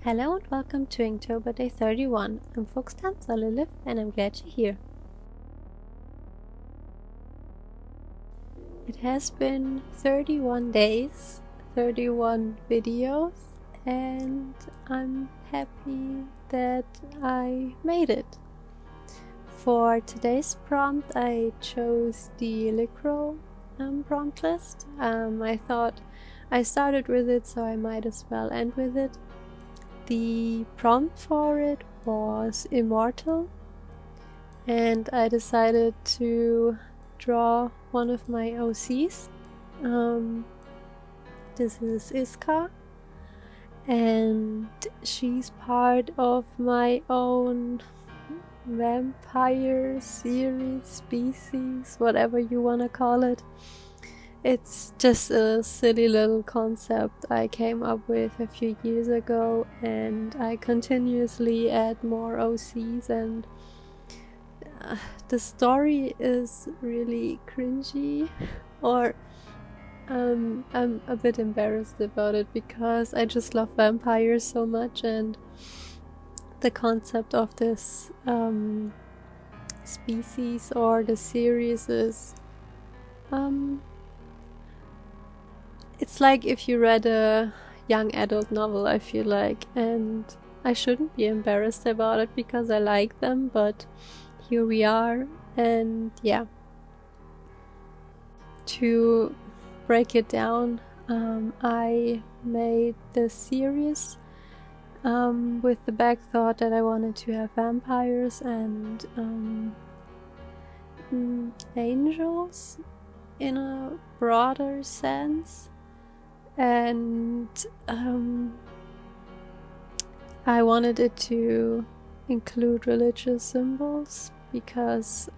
Hello and welcome to Inktober Day 31. I'm Fuchstanz, and I'm glad you're here. It has been 31 days, 31 videos, and I'm happy that I made it. For today's prompt, I chose the Micron prompt list. I thought I started with it, so I might as well end with it. The prompt for it was immortal, and I decided to draw one of my OCs. This is Iska, and she's part of my own vampire series, species, whatever you want to call it. It's just a silly little concept I came up with a few years ago, and I continuously add more OCs, and the story is really cringy, or I'm a bit embarrassed about it because I just love vampires so much, and the concept of this species or the series is it's like if you read a young adult novel, I feel like, and I shouldn't be embarrassed about it because I like them, but here we are. And yeah, to break it down, I made this series with the back thought that I wanted to have vampires and angels in a broader sense. And I wanted it to include religious symbols because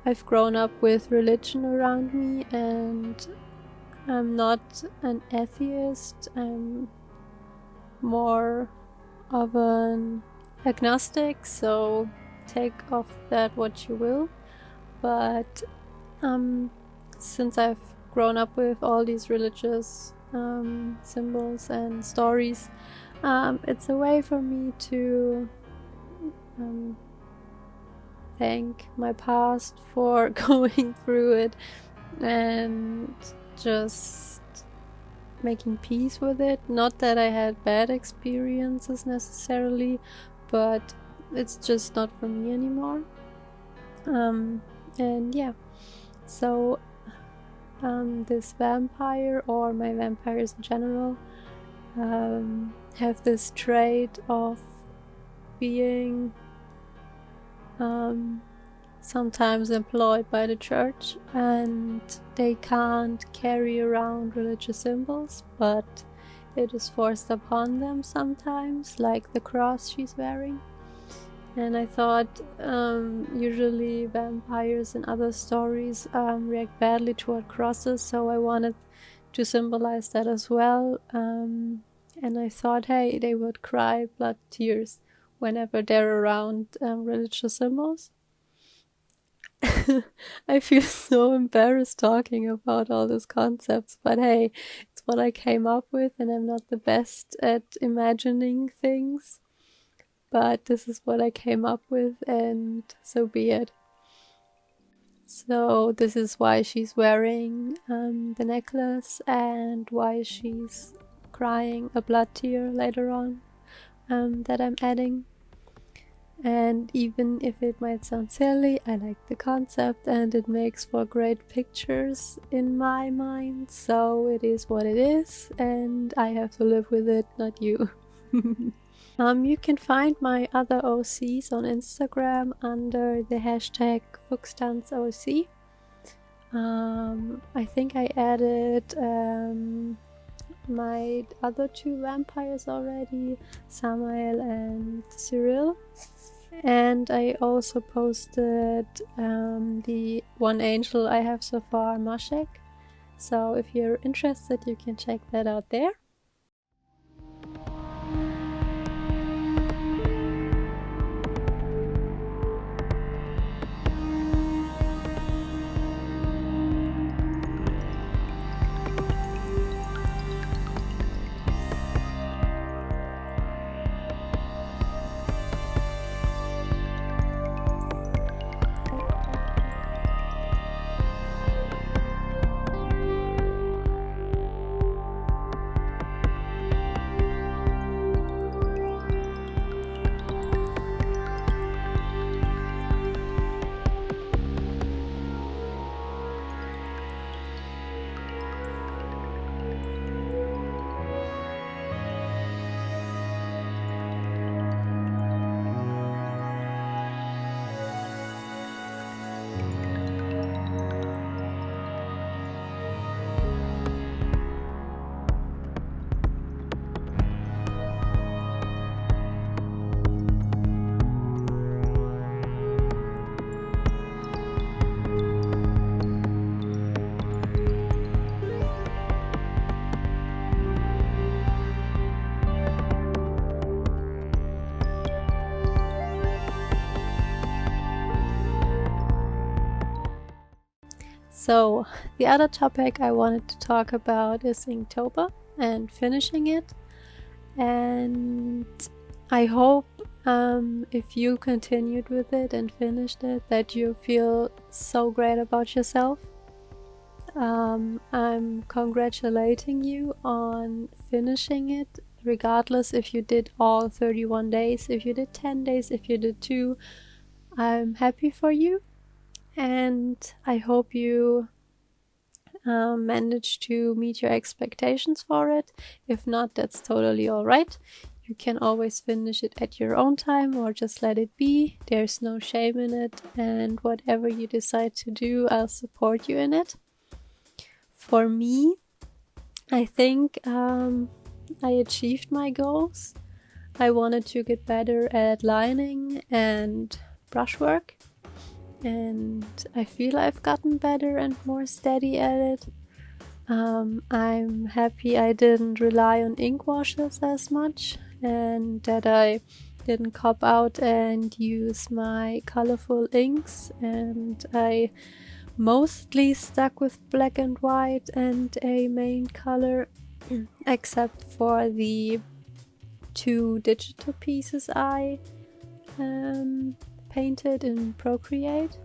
I've grown up with religion around me, and I'm not an atheist. I'm more of an agnostic, so take of that what you will. But since I've grown up with all these religious symbols and stories, it's a way for me to thank my past for going through it and just making peace with it. Not that I had bad experiences necessarily, but it's just not for me anymore. And yeah, so this vampire, or my vampires in general, have this trait of being sometimes employed by the church, and they can't carry around religious symbols, but it is forced upon them sometimes, like the cross she's wearing. And I thought usually vampires in other stories react badly toward crosses, so I wanted to symbolize that as well. And I thought, hey, they would cry blood tears whenever they're around religious symbols. I feel so embarrassed talking about all these concepts, but hey, it's what I came up with, and I'm not the best at imagining things. But this is what I came up with, and so be it. So this is why she's wearing the necklace, and why she's crying a blood tear later on that I'm adding. And even if it might sound silly, I like the concept, and it makes for great pictures in my mind. So it is what it is, and I have to live with it, not you. You can find my other OCs on Instagram under the hashtag FuchstanzOC. I think I added my other two vampires already, Samael and Cyril. And I also posted the one angel I have so far, Mashek. So if you're interested, you can check that out there. So the other topic I wanted to talk about is Inktober and finishing it. And I hope if you continued with it and finished it, that you feel so great about yourself. I'm congratulating you on finishing it, regardless if you did all 31 days, if you did 10 days, if you did 2. I'm happy for you, and I hope you manage to meet your expectations for it. If not, that's totally alright. You can always finish it at your own time or just let it be. There's no shame in it, and whatever you decide to do, I'll support you in it. For me, I think I achieved my goals. I wanted to get better at lining and brushwork, and I feel I've gotten better and more steady at it. I'm happy I didn't rely on ink washes as much, and that I didn't cop out and use my colorful inks, and I mostly stuck with black and white and a main color, except for the 2 digital pieces I painted in Procreate.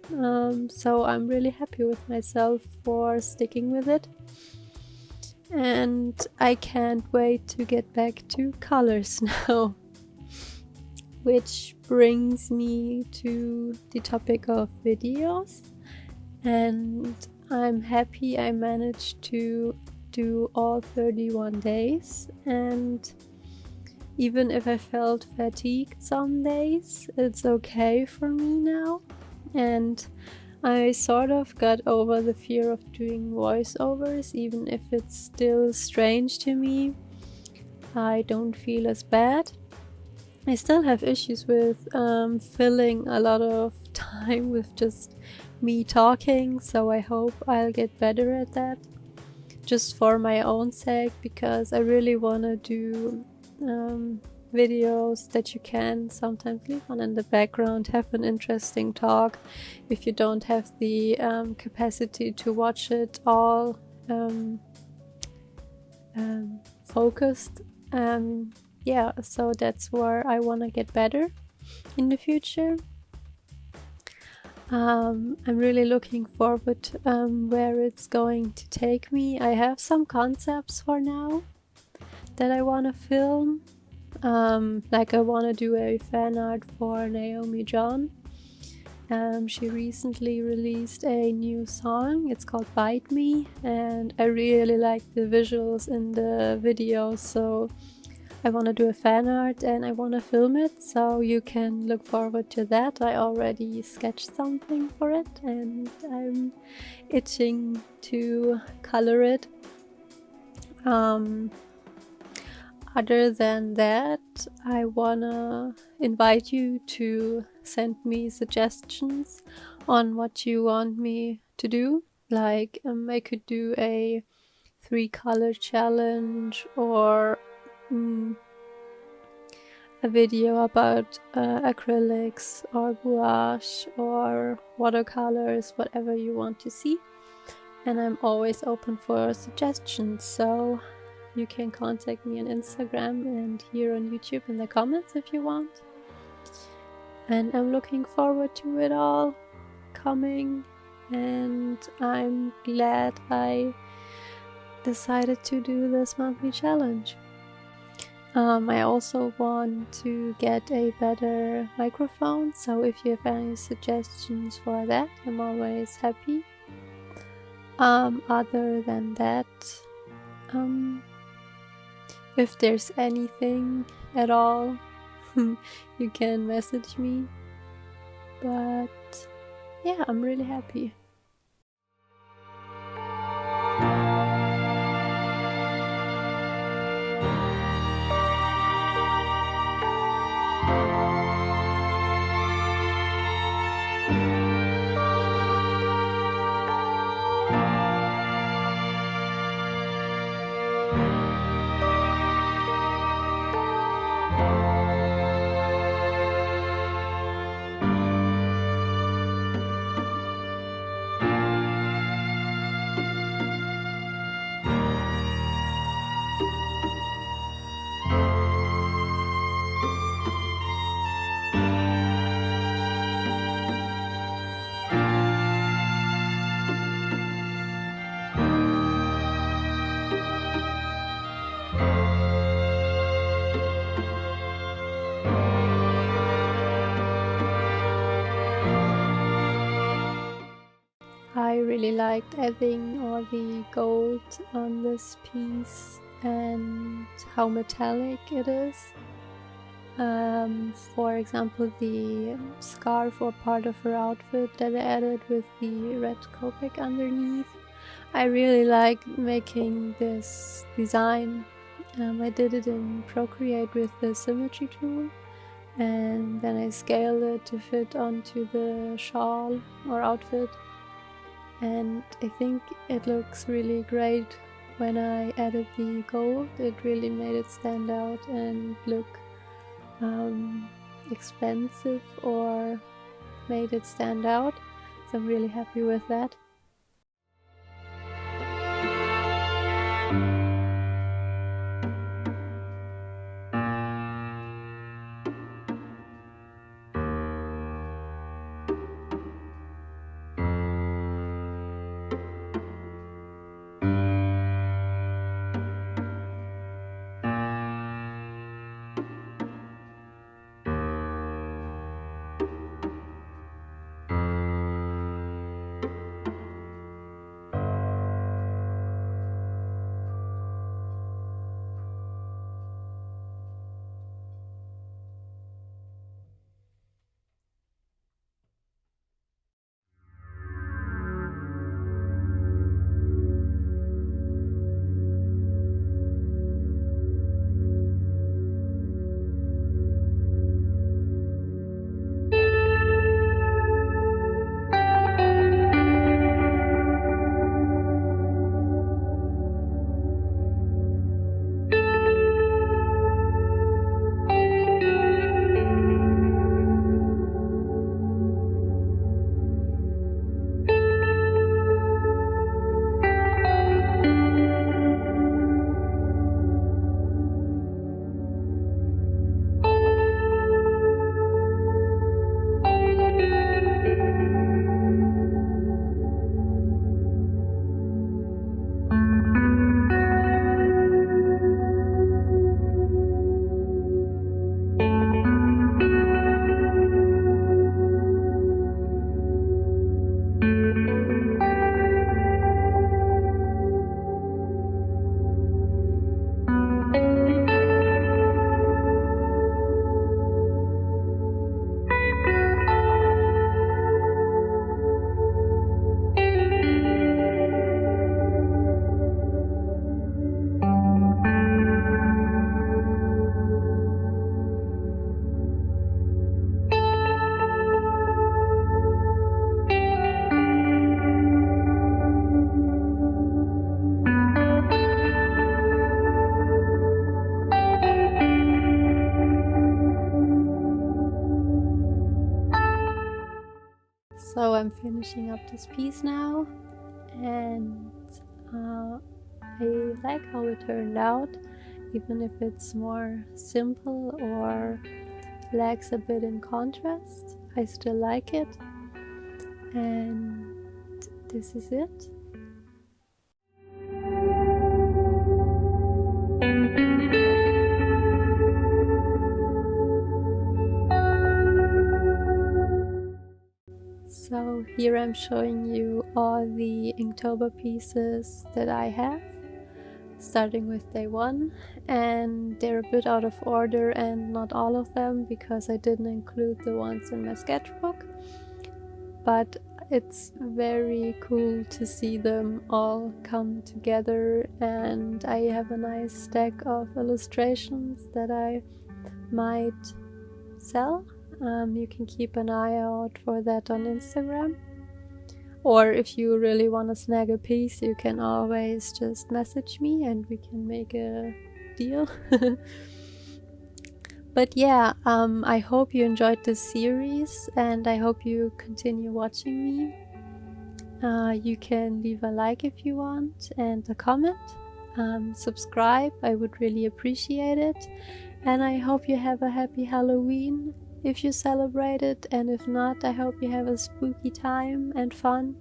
So I'm really happy with myself for sticking with it, and I can't wait to get back to colors now. Which brings me to the topic of videos, and I'm happy I managed to do all 31 days, and even if I felt fatigued some days, it's okay for me now. And I sort of got over the fear of doing voiceovers, even if it's still strange to me. I don't feel as bad. I still have issues with filling a lot of time with just me talking, so I hope I'll get better at that, just for my own sake, because I really want to do videos that you can sometimes leave on in the background, have an interesting talk if you don't have the capacity to watch it all focused. Yeah, so that's where I want to get better in the future. I'm really looking forward to where it's going to take me. I have some concepts for now that I want to film. Like I want to do a fan art for Naomi John. She recently released a new song. It's called Bite Me, and I really like the visuals in the video, so I want to do a fan art and I want to film it, so you can look forward to that. I already sketched something for it and I'm itching to color it. Other than that, I wanna invite you to send me suggestions on what you want me to do. Like I could do a 3-color challenge, or a video about acrylics or gouache or watercolors, whatever you want to see. And I'm always open for suggestions, so you can contact me on Instagram and here on YouTube in the comments if you want. And I'm looking forward to it all coming, and I'm glad I decided to do this monthly challenge. I also want to get a better microphone, so if you have any suggestions for that, I'm always happy. Other than that, if there's anything at all, you can message me. But yeah, I'm really happy. really liked adding all the gold on this piece and how metallic it is. For example, the scarf or part of her outfit that I added with the red Copic underneath. I really like making this design. I did it in Procreate with the symmetry tool, and then I scaled it to fit onto the shawl or outfit, and I think it looks really great. When I added the gold, it really made it stand out and look expensive, or made it stand out, so I'm really happy with that. So I'm finishing up this piece now, and I like how it turned out, even if it's more simple or lacks a bit in contrast. I still like it, and this is it. So here I'm showing you all the Inktober pieces that I have, starting with day 1, and they're a bit out of order and not all of them because I didn't include the ones in my sketchbook, but it's very cool to see them all come together, and I have a nice stack of illustrations that I might sell. You can keep an eye out for that on Instagram, or if you really want to snag a piece, you can always just message me and we can make a deal. But yeah, I hope you enjoyed this series, and I hope you continue watching me. You can leave a like if you want, and a comment. Subscribe, I would really appreciate it. And I hope you have a happy Halloween if you celebrate it, and if not, I hope you have a spooky time and fun,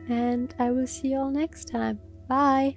and I will see you all next time. Bye!